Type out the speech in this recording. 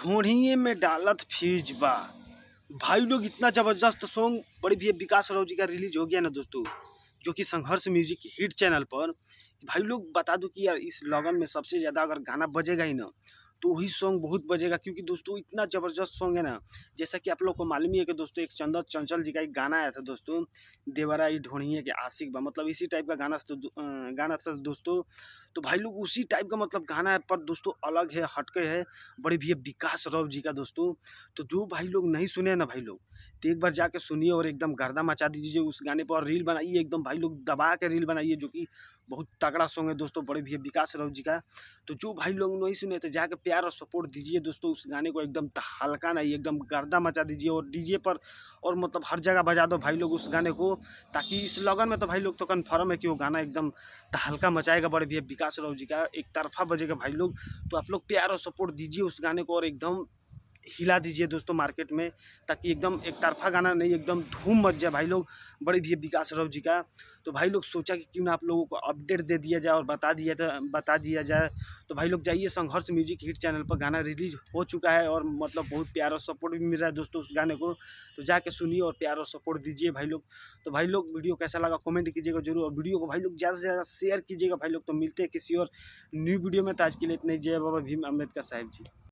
ढोढ़िए में डालत फ्यूज बा। भाई लोग इतना जबरदस्त सॉन्ग बड़े भैया विकास राव जी का रिलीज हो गया ना दोस्तों, जो कि संघर्ष म्यूजिक हिट चैनल पर। भाई लोग बता दूं कि यार इस लगन में सबसे ज़्यादा अगर गाना बजेगा ही ना तो वही सॉन्ग बहुत बजेगा, क्योंकि दोस्तों इतना ज़बरदस्त सॉन्ग है ना। जैसा कि आप लोग को मालूम ही है कि दोस्तों एक चंदन चंचल जी का एक गाना आया था दोस्तों, देवरा ई ढोढ़िए के आशिक बा, मतलब इसी टाइप का गाना था दोस्तों। तो भाई लोग उसी टाइप का मतलब गाना है, पर दोस्तों अलग है, हटके है, बड़े भैया विकास राव जी का दोस्तों। तो जो भाई लोग नहीं सुने ना भाई लोग, तो एक बार जाके सुनिए और एकदम गर्दा मचा दीजिए उस गाने पर, रील बनाइए एकदम भाई लोग दबा के रील बनाइए, जो कि बहुत तगड़ा सॉन्ग है दोस्तों बड़े भैया विकास राव जी का। तो जो भाई लोग नहीं सुने तो जाके प्यार और सपोर्ट दीजिए दोस्तों उस गाने को, एकदम हल्का नहीं एकदम गर्दा मचा दीजिए, और डीजे पर और मतलब हर जगह बजा दो भाई लोग उस गाने को, ताकि इस लगन में तो भाई लोग तो कन्फर्म है कि वो गाना एकदम हल्का मचाएगा बड़े भैया विकास राव जी का, एक तरफा बजेगा भाई लोग। तो आप लोग प्यार और सपोर्ट दीजिए उस गाने को और एकदम हिला दीजिए दोस्तों मार्केट में, ताकि एकदम एक तरफा गाना नहीं एकदम धूम मच जाए भाई लोग बड़े भैया विकास राव जी का। तो भाई लोग सोचा कि क्यों ना आप लोगों को अपडेट दे दिया जाए और बता दिया जाए। तो भाई लोग जाइए, संघर्ष म्यूजिक हिट चैनल पर गाना रिलीज हो चुका है और मतलब बहुत प्यार और सपोर्ट भी मिल रहा है दोस्तों उस गाने को। तो जाके सुनिए और प्यार और सपोर्ट दीजिए भाई लोग। तो भाई लोग वीडियो कैसा लगा कमेंट कीजिएगा जरूर, और वीडियो को भाई लोग ज़्यादा से ज़्यादा शेयर कीजिएगा भाई लोग। तो मिलते हैं किसी और न्यू वीडियो में, तो आज के लिए इतने, जय बाबा भीम अम्बेडकर साहिब जी।